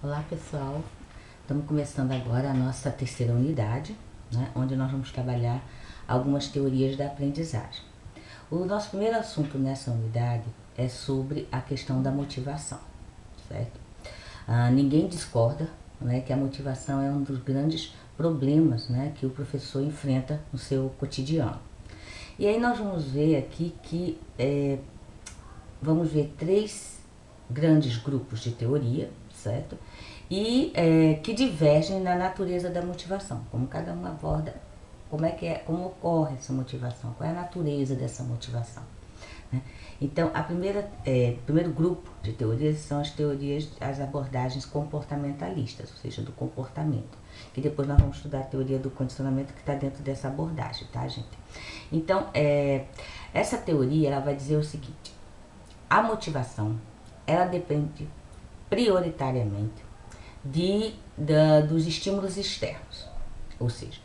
Olá pessoal, estamos começando agora a nossa terceira unidade, né, onde nós vamos trabalhar algumas teorias da aprendizagem. O nosso primeiro assunto nessa unidade é sobre a questão da motivação, certo? Ninguém discorda, né, que a motivação é um dos grandes problemas, né, que o professor enfrenta no seu cotidiano. E aí nós vamos ver aqui que vamos ver três grandes grupos de teoria, certo? E que divergem na natureza da motivação, como cada um aborda, como ocorre essa motivação, qual é a natureza dessa motivação, né? Então, primeiro grupo de teorias são as abordagens comportamentalistas, ou seja, do comportamento, que depois nós vamos estudar a teoria do condicionamento que está dentro dessa abordagem, tá, gente? Então, essa teoria ela vai dizer o seguinte: a motivação ela depende prioritariamente dos estímulos externos, ou seja,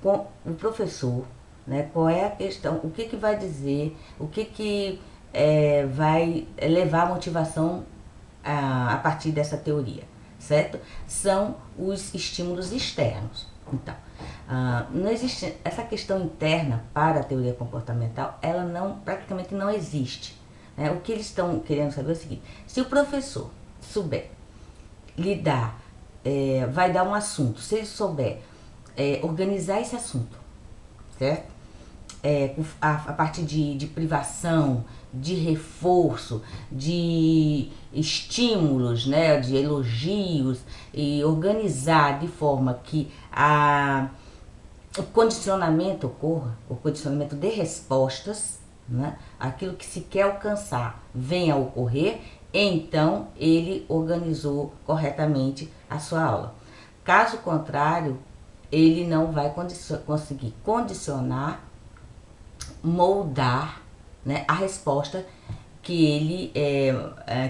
com o professor, né, qual é a questão, o que vai dizer, o que vai levar a motivação a partir dessa teoria, certo? São os estímulos externos. Então, não existe essa questão interna para a teoria comportamental, ela praticamente não existe, né? O que eles estão querendo saber é o seguinte: se o professor souber lidar, vai dar um assunto, se ele souber organizar esse assunto, certo? A partir de privação, de reforço, de estímulos, né, de elogios, e organizar de forma que o condicionamento ocorra, o condicionamento de respostas, né, aquilo que se quer alcançar venha a ocorrer, então ele organizou corretamente a sua aula. Caso contrário, ele não vai conseguir condicionar, moldar, né, a resposta que ele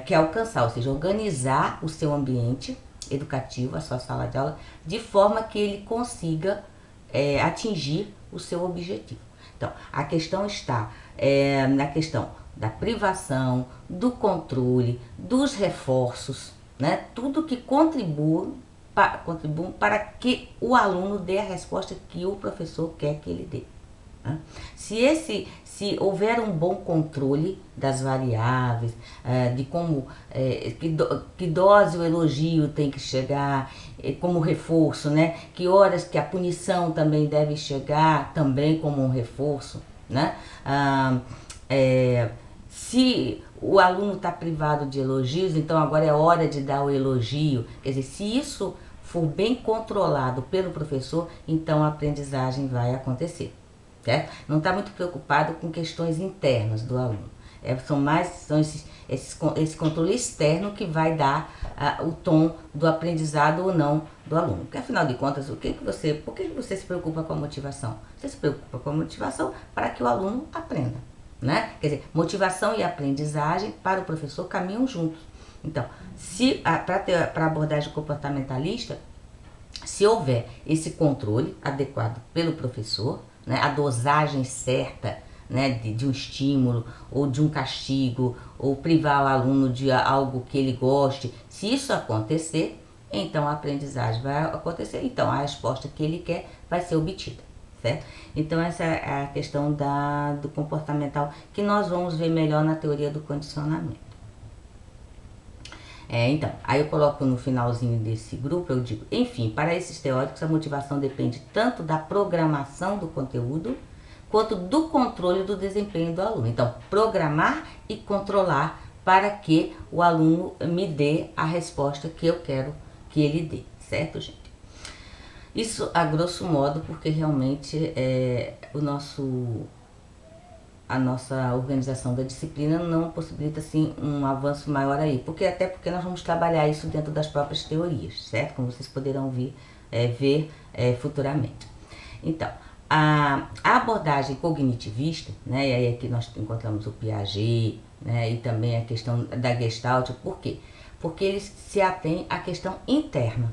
quer alcançar, ou seja, organizar o seu ambiente educativo, a sua sala de aula, de forma que ele consiga atingir o seu objetivo. Então, a questão está na questão da privação, do controle, dos reforços, né? Tudo que contribui para que o aluno dê a resposta que o professor quer que ele dê. Né? Se houver um bom controle das variáveis, de como que dose o elogio tem que chegar, como reforço, né? Que horas que a punição também deve chegar, também como um reforço, né? Se o aluno está privado de elogios, então agora é hora de dar o elogio. Quer dizer, se isso for bem controlado pelo professor, então a aprendizagem vai acontecer. Certo? Não está muito preocupado com questões internas do aluno. São esse controle externo que vai dar o tom do aprendizado ou não do aluno. Porque afinal de contas, por que você se preocupa com a motivação? Você se preocupa com a motivação para que o aluno aprenda, né? Quer dizer, motivação e aprendizagem para o professor caminham juntos. Então, para a abordagem comportamentalista, se houver esse controle adequado pelo professor, né, a dosagem certa, né, de um estímulo ou de um castigo, ou privar o aluno de algo que ele goste, se isso acontecer, então a aprendizagem vai acontecer, então a resposta que ele quer vai ser obtida, certo? Então essa é a questão do comportamental que nós vamos ver melhor na teoria do condicionamento. Então, aí eu coloco no finalzinho desse grupo, eu digo: enfim, para esses teóricos a motivação depende tanto da programação do conteúdo, quanto do controle do desempenho do aluno. Então, programar e controlar para que o aluno me dê a resposta que eu quero que ele dê, certo, gente? Isso a grosso modo, porque realmente a nossa organização da disciplina não possibilita assim um avanço maior aí, até porque nós vamos trabalhar isso dentro das próprias teorias, certo? Como vocês poderão ver futuramente. Então, a abordagem cognitivista, né, e aí aqui nós encontramos o Piaget, né, e também a questão da Gestalt. Por quê? Porque eles se atêm à questão interna.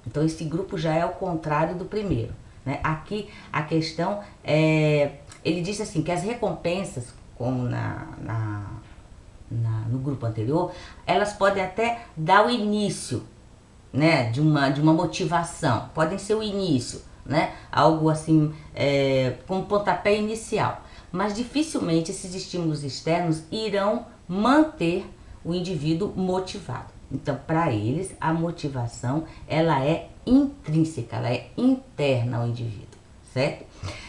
Então esse grupo já é o contrário do primeiro, né? Aqui a questão ele diz assim, que as recompensas, como no grupo anterior, elas podem até dar o início, né, de uma motivação, podem ser o início, né, algo assim, como pontapé inicial, mas dificilmente esses estímulos externos irão manter o indivíduo motivado. Então, para eles, a motivação, ela é intrínseca, ela é interna ao indivíduo, certo?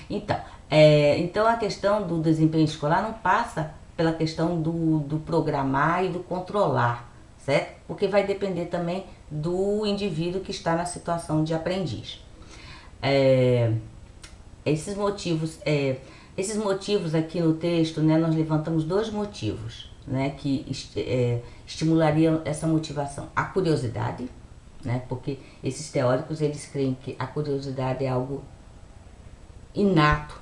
Então a questão do desempenho escolar não passa pela questão do programar e do controlar, certo? Porque vai depender também do indivíduo que está na situação de aprendiz. Esses motivos aqui no texto, né, nós levantamos dois motivos, né, que estimulariam essa motivação. A curiosidade, né, porque esses teóricos, eles creem que a curiosidade é algo inato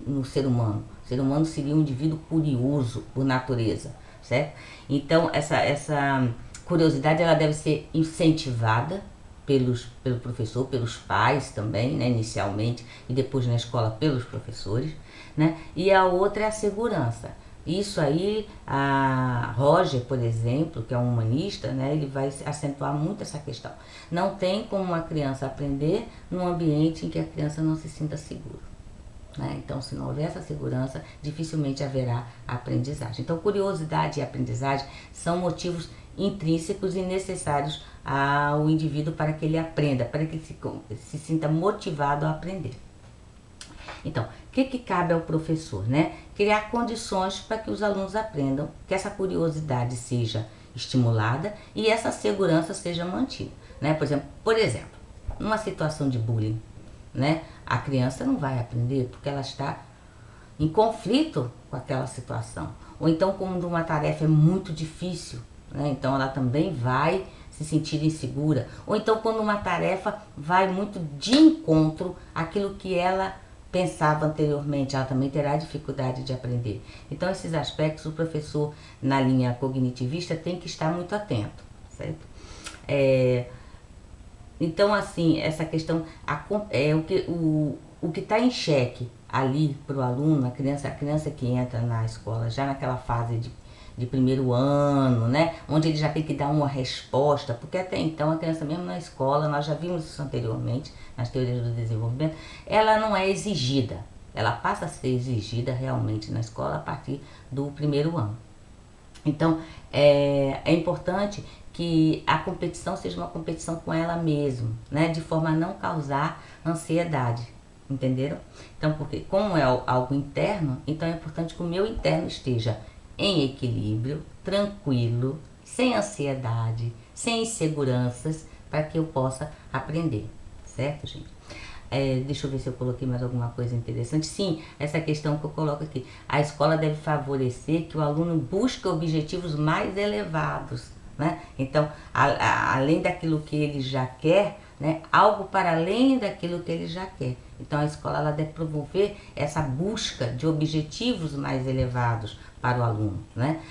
no ser humano. O ser humano seria um indivíduo curioso por natureza, certo? Então, essa curiosidade, ela deve ser incentivada pelo professor, pelos pais também, né, inicialmente, e depois na escola pelos professores, né? E a outra é a segurança. Isso aí, a Roger, por exemplo, que é um humanista, né, ele vai acentuar muito essa questão. Não tem como uma criança aprender num ambiente em que a criança não se sinta segura, né? Então, se não houver essa segurança, dificilmente haverá aprendizagem. Então, curiosidade e aprendizagem são motivos intrínsecos e necessários ao indivíduo para que ele aprenda, para que ele se sinta motivado a aprender. Então, o que cabe ao professor, né? Criar condições para que os alunos aprendam, que essa curiosidade seja estimulada e essa segurança seja mantida, né? Por exemplo, numa situação de bullying, né? A criança não vai aprender porque ela está em conflito com aquela situação. Ou então, quando uma tarefa é muito difícil, né? Então ela também vai se sentir insegura. Ou então, quando uma tarefa vai muito de encontro àquilo que ela pensava anteriormente, ela também terá dificuldade de aprender. Então, esses aspectos, o professor, na linha cognitivista, tem que estar muito atento, certo? Então, assim, essa questão, o que está em xeque ali para o aluno, a criança que entra na escola, já naquela fase de primeiro ano, né, onde ele já tem que dar uma resposta, porque até então a criança mesmo na escola, nós já vimos isso anteriormente, nas teorias do desenvolvimento, ela não é exigida, ela passa a ser exigida realmente na escola a partir do primeiro ano. Então, é importante que a competição seja uma competição com ela mesma, né, de forma a não causar ansiedade, entenderam? Então, porque como é algo interno, então é importante que o meu interno esteja em equilíbrio, tranquilo, sem ansiedade, sem inseguranças, para que eu possa aprender, certo, gente? Deixa eu ver se eu coloquei mais alguma coisa interessante. Sim, essa questão que eu coloco aqui. A escola deve favorecer que o aluno busque objetivos mais elevados, né? Então, além daquilo que ele já quer, né, algo para além daquilo que ele já quer. Então, a escola, ela deve promover essa busca de objetivos mais elevados para o aluno, né?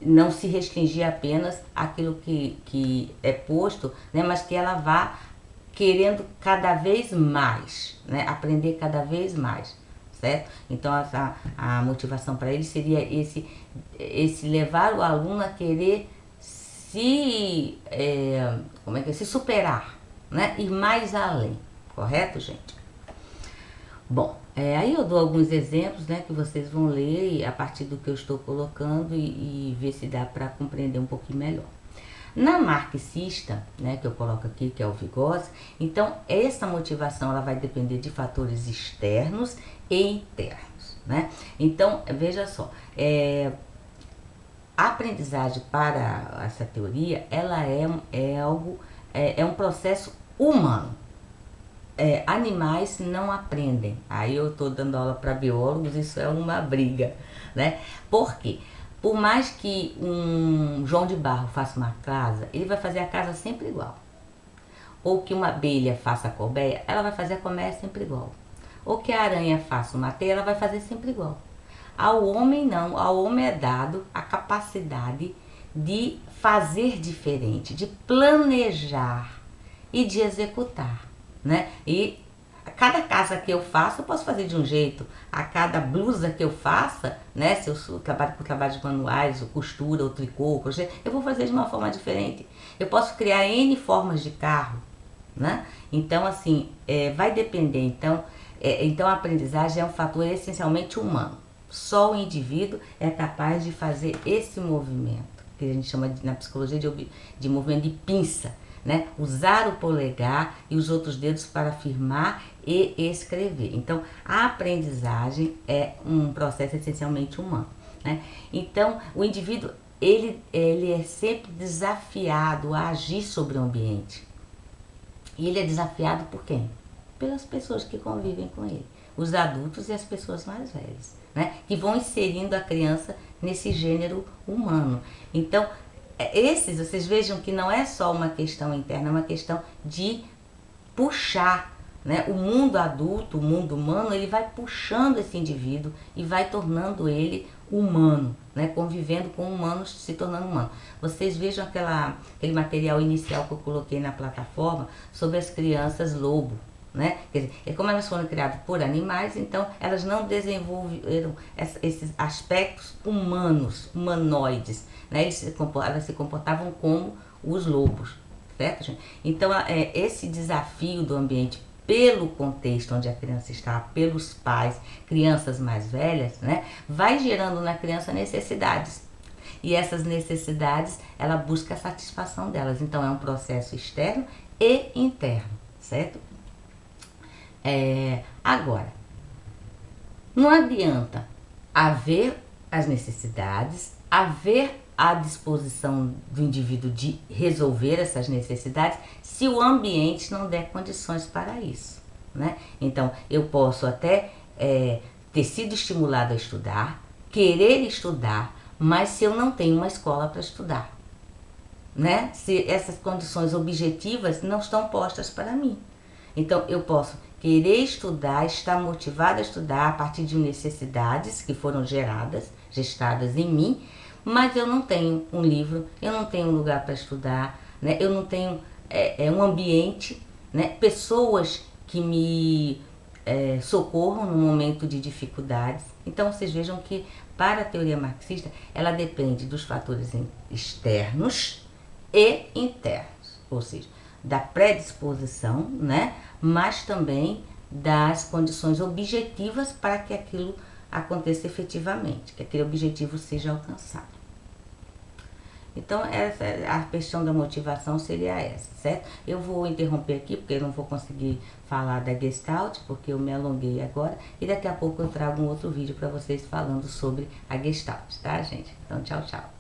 Não se restringir apenas àquilo que é posto, né, mas que ela vá querendo cada vez mais, né, aprender cada vez mais, certo? Então a motivação para ele seria esse levar o aluno a querer se superar, né, ir mais além, correto, gente? Bom, aí eu dou alguns exemplos, né, que vocês vão ler a partir do que eu estou colocando e ver se dá para compreender um pouquinho melhor. Na marxista, né, que eu coloco aqui, que é o Vygotsky, então essa motivação ela vai depender de fatores externos e internos, né? Então, veja só, a aprendizagem para essa teoria, ela é um processo humano. Animais não aprendem. Aí eu estou dando aula para biólogos, isso é uma briga, né? Por quê? Por mais que um João de Barro faça uma casa, ele vai fazer a casa sempre igual. Ou que uma abelha faça a colmeia, ela vai fazer a colmeia sempre igual. Ou que a aranha faça uma teia, ela vai fazer sempre igual. Ao homem não, ao homem é dado a capacidade de fazer diferente, de planejar e de executar, né? E A cada casa que eu faço, eu posso fazer de um jeito. A cada blusa que eu faça, né? Se eu trabalho com trabalhos manuais, ou costura, ou tricô, ou crochê, eu vou fazer de uma forma diferente. Eu posso criar N formas de carro, né? Então, assim, vai depender. Então, a aprendizagem é um fator essencialmente humano. Só o indivíduo é capaz de fazer esse movimento, que a gente chama na psicologia de movimento de pinça, né? Usar o polegar e os outros dedos para afirmar e escrever. Então, a aprendizagem é um processo essencialmente humano, né? Então, o indivíduo, ele é sempre desafiado a agir sobre o ambiente. E ele é desafiado por quem? Pelas pessoas que convivem com ele, os adultos e as pessoas mais velhas, né? Que vão inserindo a criança nesse gênero humano. Então, vocês vejam que não é só uma questão interna, é uma questão de puxar, né? O mundo adulto, o mundo humano, ele vai puxando esse indivíduo e vai tornando ele humano, né? Convivendo com humanos, se tornando humano. Vocês vejam aquele material inicial que eu coloquei na plataforma sobre as crianças lobo, né? Quer dizer, como elas foram criadas por animais, então elas não desenvolveram esses aspectos humanos, humanoides, né? Elas se comportavam como os lobos, certo, gente? Então, esse desafio do ambiente pelo contexto onde a criança está, pelos pais, crianças mais velhas, né? Vai gerando na criança necessidades. E essas necessidades, ela busca a satisfação delas. Então, é um processo externo e interno, certo? Agora, não adianta haver as necessidades, haver a disposição do indivíduo de resolver essas necessidades se o ambiente não der condições para isso, né? Então, eu posso até ter sido estimulado a estudar, querer estudar, mas se eu não tenho uma escola para estudar, né? Se essas condições objetivas não estão postas para mim. Então, eu posso querer estudar, estar motivada a estudar a partir de necessidades que foram gestadas em mim, mas eu não tenho um livro, eu não tenho um lugar para estudar, né? Eu não tenho um ambiente, né? Pessoas que me socorram no momento de dificuldades. Então, vocês vejam que para a teoria marxista, ela depende dos fatores externos e internos, ou seja, da predisposição, né? Mas também das condições objetivas para que aquilo aconteça efetivamente, que aquele objetivo seja alcançado. Então, a questão da motivação seria essa, certo? Eu vou interromper aqui, porque eu não vou conseguir falar da Gestalt, porque eu me alonguei agora, e daqui a pouco eu trago um outro vídeo para vocês falando sobre a Gestalt, tá, gente? Então, tchau, tchau.